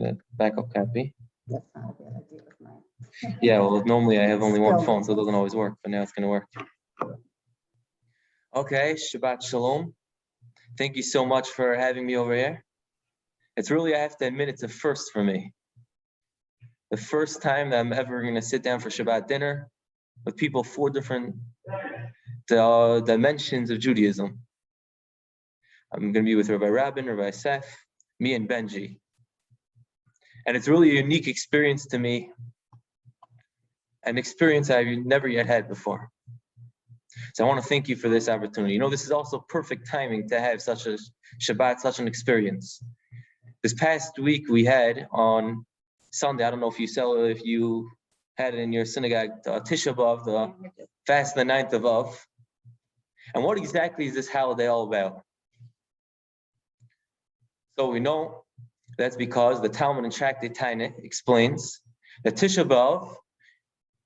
a backup copy. That's not a good idea with mine. Yeah, well, normally I have only one phone, so it doesn't always work, but now it's going to work. Okay, Shabbat Shalom. Thank you so much for having me over here. It's really, I have to admit, it's a first for me. The first time that I'm ever going to sit down for Shabbat dinner with people, 4 different dimensions of Judaism. I'm going to be with Rabbi Rabin, Rabbi Seth, me and Benji. And it's really a unique experience to me, an experience I've never yet had before. So I want to thank you for this opportunity. You know, this is also perfect timing to have such a Shabbat, such an experience. This past week we had on Sunday, I don't know if you had it in your synagogue, Tisha B'Av, the fast the 9th of Av. And what exactly is this holiday all about? So we know that's because the Talmud in Tragedies explains that Tisha B'Av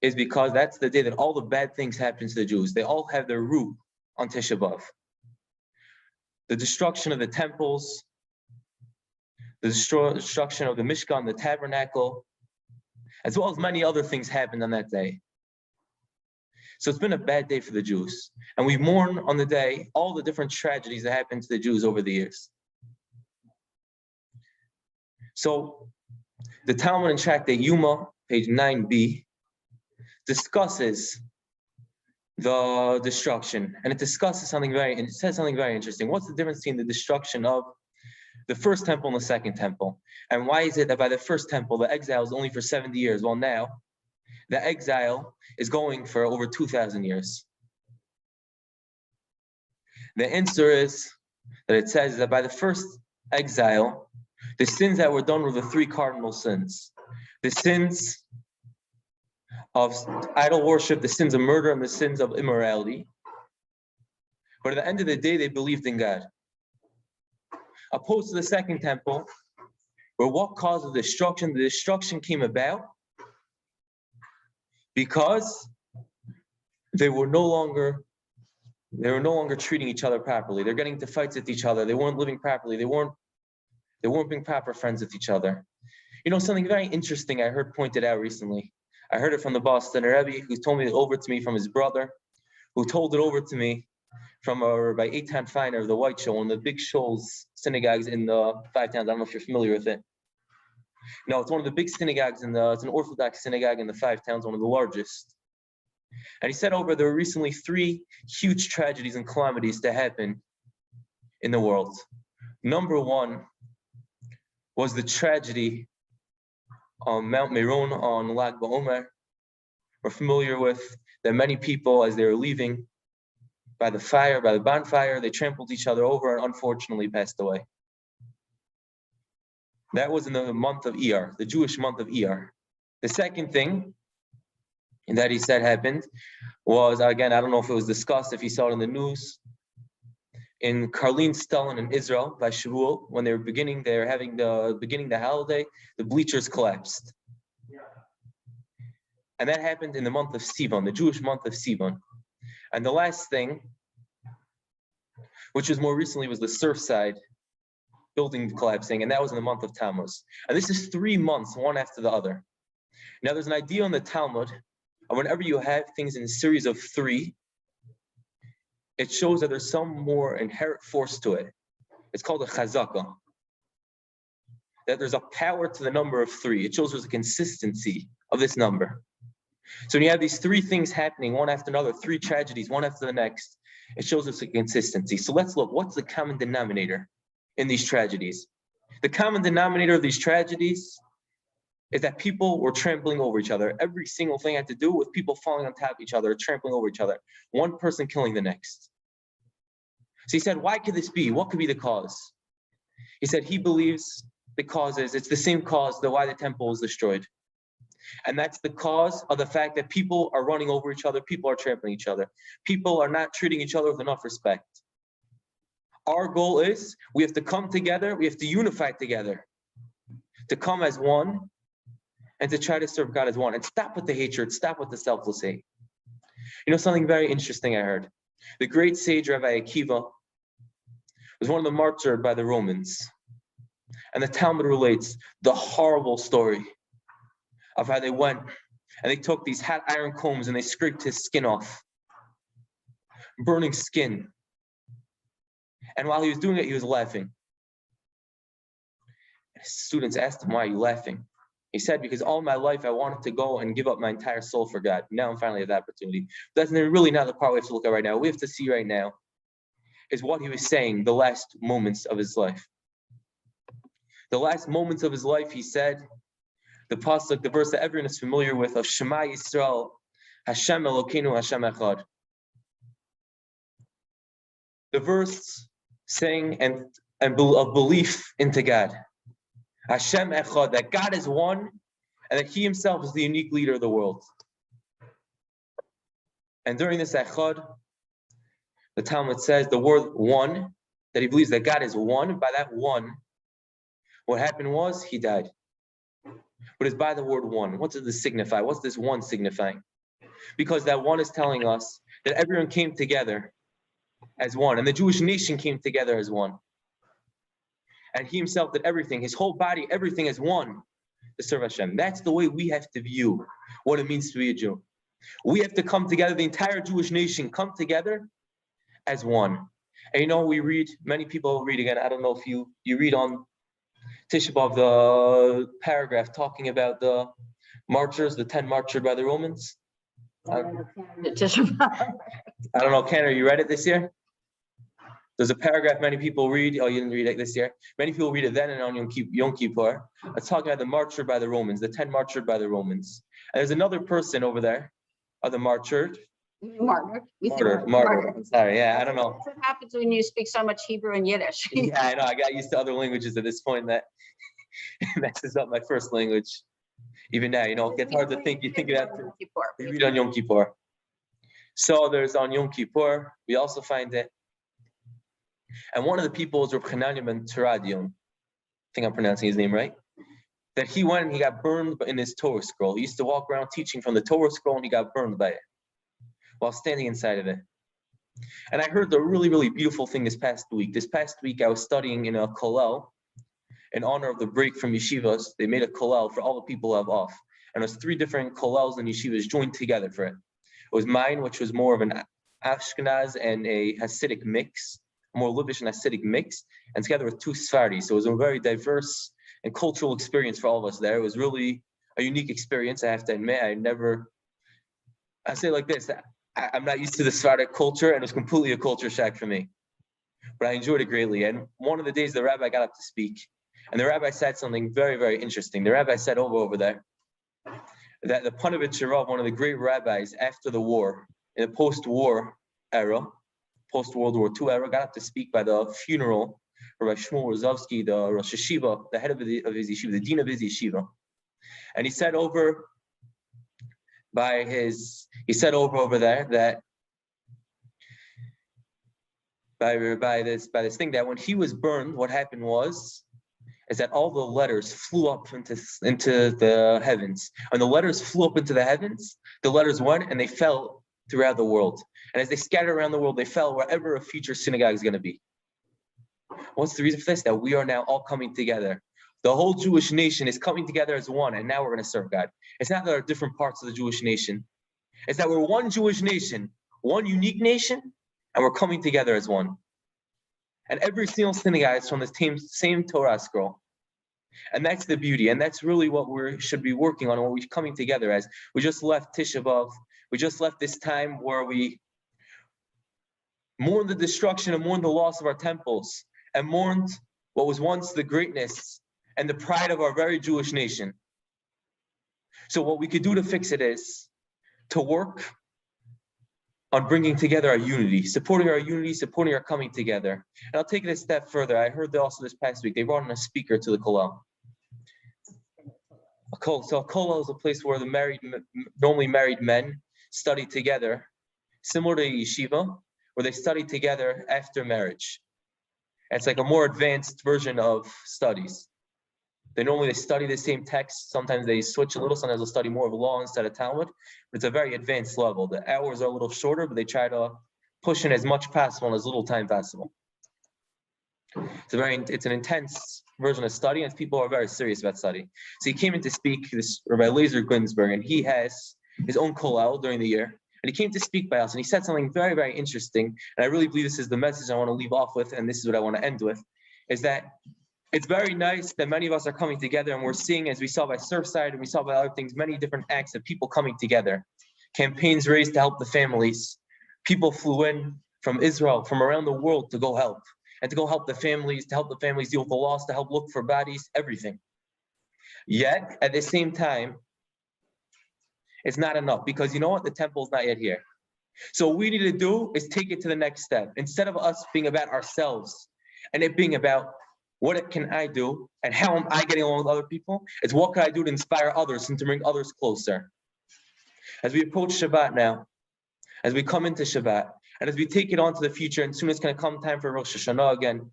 is because that's the day that all the bad things happen to the Jews. They all have their root on Tisha B'Av. The destruction of the temples, the destruction of the Mishkan, the tabernacle, as well as many other things happened on that day. So it's been a bad day for the Jews. And we mourn on the day all the different tragedies that happened to the Jews over the years. So the Talmud in Tractate Yuma, page 9b, discusses the destruction, and it discusses it says something very interesting. What's the difference between the destruction of the first temple and the second temple? And why is it that by the first temple, the exile is only for 70 years? Well, now the exile is going for over 2,000 years. The answer is that it says that by the first exile, the sins that were done were the 3 cardinal sins. The sins of idol worship, the sins of murder, and the sins of immorality. But at the end of the day, they believed in God. Opposed to the second temple, where what caused the destruction? The destruction came about because they were no longer treating each other properly. They're getting into fights with each other. They weren't living properly. They weren't being proper friends with each other. You know, something very interesting I heard pointed out recently. I heard it from the Boston Rebbe, who told me it over to me from his brother, who told it over to me from Rabbi Eitan Feiner of the White Show, one of the big shows synagogues in the 5 towns. I don't know if you're familiar with it. No, it's one of the big synagogues it's an Orthodox synagogue in the 5 towns, one of the largest. And he said there were recently 3 huge tragedies and calamities to happen in the world. Number 1 was the tragedy on Mount Meron on Lag BaOmer. We're familiar with that many people, as they were leaving by the bonfire, they trampled each other over and unfortunately passed away. That was in the month of Iyar, the Jewish month of Iyar. The second thing that he said happened was, again, I don't know if it was discussed, if you saw it in the news, in Cologne, Cult in Israel, by Shavuot, when they're beginning the holiday, the bleachers collapsed. And that happened in the month of Sivan, the Jewish month of Sivan. And the last thing, which was more recently, was the Surfside building collapsing, and that was in the month of Tammuz. And this is 3 months, one after the other. Now, there's an idea in the Talmud, and whenever you have things in a series of 3, it shows that there's some more inherent force to it. It's called a chazaka. That there's a power to the number of 3. It shows there's a consistency of this number. So when you have these 3 things happening, one after another, 3 tragedies, one after the next, it shows us a consistency. So let's look, what's the common denominator in these tragedies? The common denominator of these tragedies is that people were trampling over each other. Every single thing had to do with people falling on top of each other, trampling over each other. One person killing the next. So he said, why could this be? What could be the cause? He said he believes the cause is, it's the same cause that why the temple was destroyed. And that's the cause of the fact that people are running over each other, people are trampling each other. People are not treating each other with enough respect. Our goal is, we have to come together, we have to unify together, to come as one, and to try to serve God as one, and stop with the hatred, stop with the selfless hate. You know, something very interesting I heard. The great sage Rabbi Akiva was one of the martyred by the Romans. And the Talmud relates the horrible story of how they went and they took these hot iron combs and they scraped his skin off, burning skin. And while he was doing it, he was laughing. His students asked him, "Why are you laughing?" He said, "Because all my life I wanted to go and give up my entire soul for God. Now I'm finally at that opportunity." That's really not the part we have to look at right now. What we have to see right now is what he was saying the last moments of his life. The last moments of his life, he said, the pasuk, the verse that everyone is familiar with, of Shema Yisrael, Hashem Elokeinu Hashem Echad. The verse saying and of belief into God. Hashem Echad, that God is one and that he himself is the unique leader of the world. And during this Echad, the Talmud says the word one, that he believes that God is one. By that one, what happened was he died. But it's by the word one. What does this signify? What's this one signifying? Because that one is telling us that everyone came together as one, and the Jewish nation came together as one. And he himself did everything, his whole body, everything as one to serve Hashem. That's the way we have to view what it means to be a Jew. We have to come together, the entire Jewish nation come together as one. And we read, many people read again, I don't know if you read on Tisha B'Av, the paragraph talking about the marchers, the 10 martyred by the Romans. I don't know, Ken, you read it this year? There's a paragraph many people read. Oh, you didn't read it this year? Many people read it then and on Yom Kippur. It's talking about the martyred by the Romans, the 10 martyred by the Romans. And there's another person over there, the martyred. Martyr. Sorry, yeah, I don't know. That's what happens when you speak so much Hebrew and Yiddish. Yeah, I know. I got used to other languages at this point. That messes up my first language. Even now, it gets hard to think. You think it after. You read on Yom Kippur. So there's on Yom Kippur. We also find it. And one of the people is Reb Chananya ben Teradion. I think I'm pronouncing his name right. That he went and he got burned in his Torah scroll. He used to walk around teaching from the Torah scroll and he got burned by it while standing inside of it. And I heard the really, really beautiful thing this past week. This past week, I was studying in a kollel in honor of the break from yeshivas. They made a kollel for all the people who have off. And it was 3 different kollels and yeshivas joined together for it. It was mine, which was more of an Ashkenaz and a Hasidic mix, more Lubavitch and Hasidic mix, and together with 2 Sfardis. So it was a very diverse and cultural experience for all of us there. It was really a unique experience, I have to admit. I say it like this, I'm not used to the Sephardic culture, and it was completely a culture shock for me. But I enjoyed it greatly. And one of the days, the rabbi got up to speak, and the rabbi said something very, very interesting. The rabbi said over there that the Panovich Rav, one of the great rabbis after the war, in the post-war era, post-World War II era, got up to speak by the funeral of Rabbi Shmuel Rozovsky, the Rosh Yeshiva, the head of his yeshiva, the dean of his yeshiva. And he said over there that by this thing that when he was burned, what happened is that all the letters flew up into the heavens. And the letters flew up into the heavens, the letters went and they fell throughout the world. And as they scattered around the world, they fell wherever a future synagogue is going to be. What's the reason for this? That we are now all coming together. The whole Jewish nation is coming together as one, and now we're going to serve God. It's not that there are different parts of the Jewish nation. It's that we're one Jewish nation, one unique nation, and we're coming together as one. And every single synagogue is from the same Torah scroll. And that's the beauty, and that's really what we should be working on, what we're coming together as. We just left Tisha B'Av. We just left this time where we mourned the destruction and mourned the loss of our temples, and mourned what was once the greatness and the pride of our very Jewish nation. So what we could do to fix it is to work on bringing together our unity, supporting our coming together. And I'll take it a step further. I heard that also this past week, they brought in a speaker to the kollel. So a kollel is a place where normally married men study together, similar to yeshiva, where they study together after marriage. It's like a more advanced version of studies. They study the same text. Sometimes they switch a little. Sometimes they'll study more of law instead of Talmud. But it's a very advanced level. The hours are a little shorter, but they try to push in as much possible in as little time possible. It's an intense version of study, and people are very serious about study. So he came in to speak, this Rabbi Lazer Ginsburg, and he has his own kollel during the year. And he came to speak by us, and he said something very, very interesting. And I really believe this is the message I want to leave off with, and this is what I want to end with, is that it's very nice that many of us are coming together, and we're seeing, as we saw by Surfside and we saw by other things, many different acts of people coming together. Campaigns raised to help the families. People flew in from Israel, from around the world to go help. And to go help the families, to help the families deal with the loss, to help look for bodies, everything. Yet, at the same time, it's not enough, because you know what? The temple's not yet here. So what we need to do is take it to the next step. Instead of us being about ourselves and it being about what can I do and how am I getting along with other people, it's what can I do to inspire others and to bring others closer. As we approach Shabbat now, as we come into Shabbat, and as we take it on to the future, and soon it's going to come time for Rosh Hashanah again.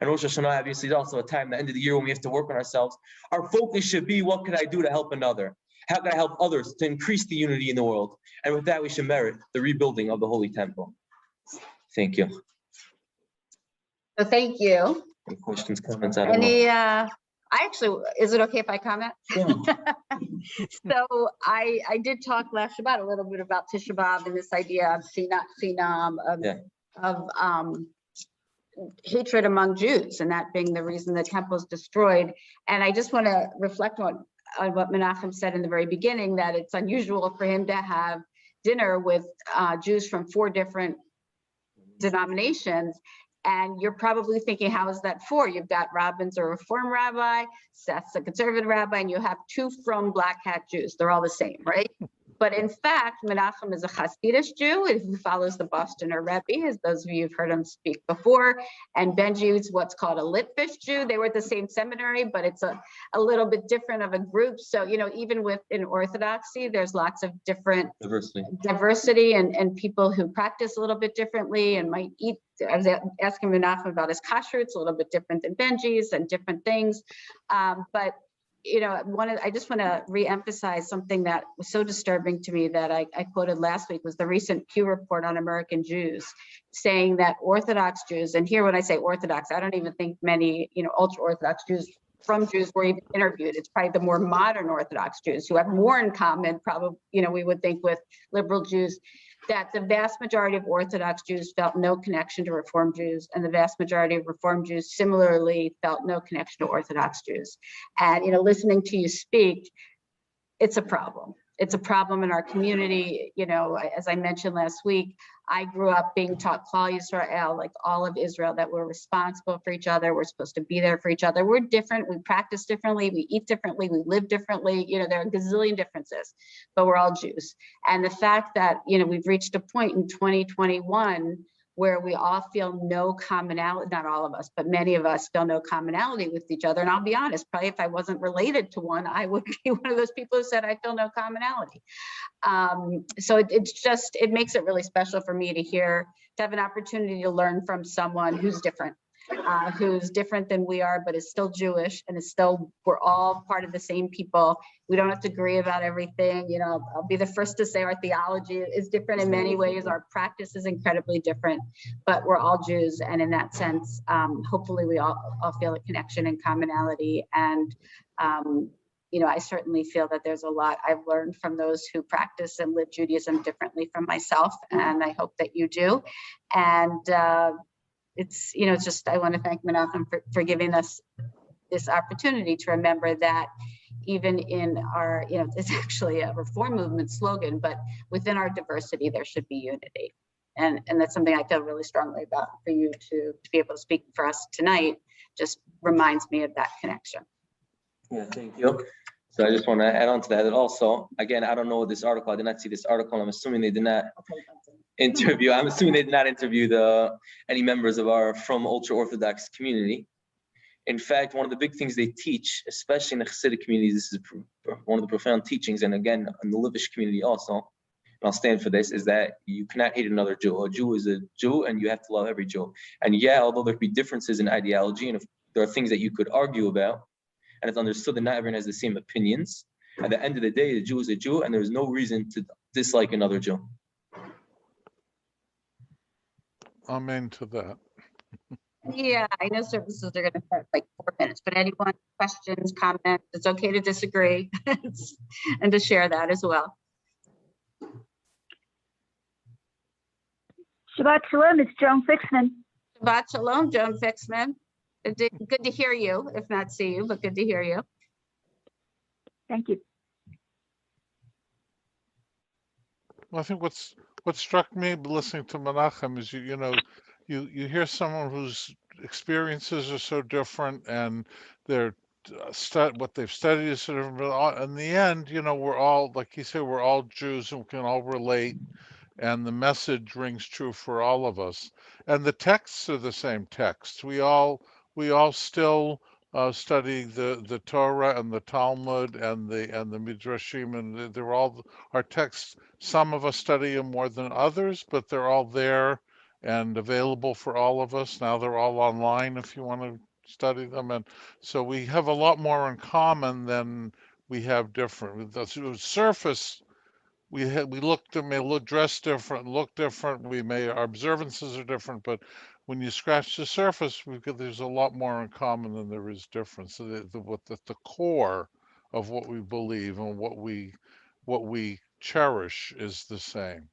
And Rosh Hashanah obviously is also a time, the end of the year, when we have to work on ourselves. Our focus should be, what can I do to help another? How can I help others to increase the unity in the world? And with that, we should merit the rebuilding of the Holy Temple. Thank you. So thank you. Any questions, comments? I don't know. Is it okay if I comment? Yeah. So I did talk last Shabbat a little bit about Tisha B'Av and this idea of sinam, of hatred among Jews, and that being the reason the temple is destroyed. And I just want to reflect on what Menachem said in the very beginning, that it's unusual for him to have dinner with Jews from 4 different denominations. And you're probably thinking, how is that 4? You've got Robin's a Reform rabbi, Seth's a conservative rabbi, and you have 2 from Black Hat Jews. They're all the same, right? But in fact, Menachem is a Hasidic Jew who follows the Bostoner Rebbe, as those of you who've heard him speak before. And Benji is what's called a Litvish Jew. They were at the same seminary, but it's a little bit different of a group. So, you know, even within Orthodoxy, there's lots of different diversity and people who practice a little bit differently and might eat. I was asking Menachem about his kashrut. It's a little bit different than Benji's and different things. But you know, I just want to re-emphasize something that was so disturbing to me that I quoted last week, was the recent Pew report on American Jews, saying that Orthodox Jews, and here when I say Orthodox, I don't even think many, you know, ultra-Orthodox Jews from Jews were even interviewed. It's probably the more modern Orthodox Jews who have more in common, probably, you know, we would think, with liberal Jews, that the vast majority of Orthodox Jews felt no connection to Reform Jews, and the vast majority of Reform Jews similarly felt no connection to Orthodox Jews. And, you know, listening to you speak, it's a problem. It's a problem in our community. You know, as I mentioned last week, I grew up being taught Klal Yisrael, like all of Israel, that we're responsible for each other. We're supposed to be there for each other. We're different. We practice differently. We eat differently. We live differently. You know, there are a gazillion differences, but we're all Jews. And the fact that, you know, we've reached a point in 2021 where we all feel no commonality, not all of us, but many of us feel no commonality with each other. And I'll be honest, probably if I wasn't related to one, I would be one of those people who said, I feel no commonality. So it makes it really special for me to have an opportunity to learn from someone who's different than we are, but is still Jewish and is still, we're all part of the same people. We don't have to agree about everything. You know, I'll be the first to say our theology is different in many ways. Our practice is incredibly different, but we're all Jews. And in that sense, hopefully we all feel a connection and commonality. And, you know, I certainly feel that there's a lot I've learned from those who practice and live Judaism differently from myself. And I hope that you do. And, it's, you know, it's just, I want to thank Menachem for giving us this opportunity to remember that even in our, you know, it's actually a reform movement slogan, but within our diversity, there should be unity. And that's something I feel really strongly about. For you to be able to speak for us tonight just reminds me of that connection. Yeah, thank you. So I just want to add on to that. And also, again, I don't know this article. I did not see this article. I'm assuming they did not interview. I'm assuming they did not interview any members of our from ultra-Orthodox community. In fact, one of the big things they teach, especially in the Hasidic communities, this is one of the profound teachings, and again, in the Livish community also, and I'll stand for this, is that you cannot hate another Jew. A Jew is a Jew, and you have to love every Jew. And yeah, although there be differences in ideology, and if there are things that you could argue about, and it's understood that not everyone has the same opinions, at the end of the day, the Jew is a Jew, and there's no reason to dislike another Jew. Amen to that. Yeah, I know services are going to start like 4 minutes, but anyone, questions, comments, it's okay to disagree and to share that as well. Shabbat Shalom, it's Joan Fixman. Shabbat Shalom, Joan Fixman. Good to hear you, if not see you, but good to hear you. Thank you. Well, I think what struck me listening to Menachem is you hear someone whose experiences are so different and their what they've studied is sort of, in the end, we're all, like you said, we're all Jews and we can all relate, and the message rings true for all of us. And the texts are the same texts. We all still study the Torah and the Talmud and the Midrashim, and they're all our texts. Some of us study them more than others, but they're all there and available for all of us. Now they're all online if you want to study them, and so we have a lot more in common than we have different. The surface, we may look dressed different, look different. Our observances are different, but when you scratch the surface, there's a lot more in common than there is difference. So the core of what we believe and what we cherish is the same.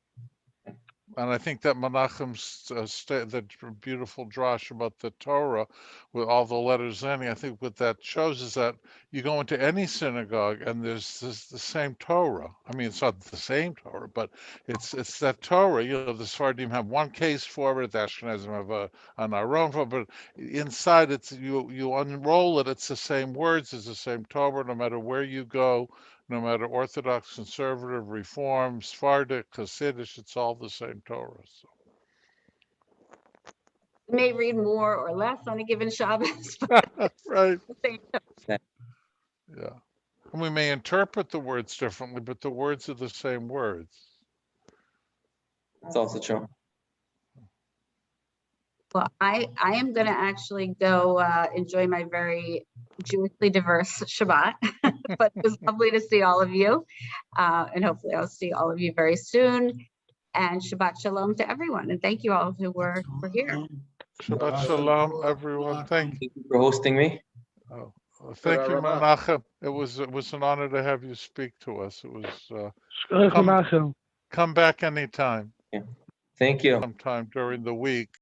And I think that Menachem's that beautiful drash about the Torah with all the letters in it, I think what that shows is that you go into any synagogue and there's the same Torah. I mean, it's not the same Torah, but it's that Torah. The Sephardim have one case for it, the Ashkenazim have an Aron for it, but inside it's you unroll it, it's the same words, it's the same Torah, no matter where you go. No matter Orthodox, Conservative, Reform, Sephardic, Hasidic, it's all the same Torah. So. You may read more or less on a given Shabbos. Right. Yeah. Yeah. And we may interpret the words differently, but the words are the same words. It's also true. Well, I am going to actually go enjoy my very Jewishly diverse Shabbat, but it was lovely to see all of you. And hopefully I'll see all of you very soon. And Shabbat Shalom to everyone. And thank you all who were here. Shabbat Shalom, everyone. Thank Thank you for hosting me. you. Thank you, Menachem. It was an honor to have you speak to us. It was come back anytime. Yeah. Thank you. Sometime during the week.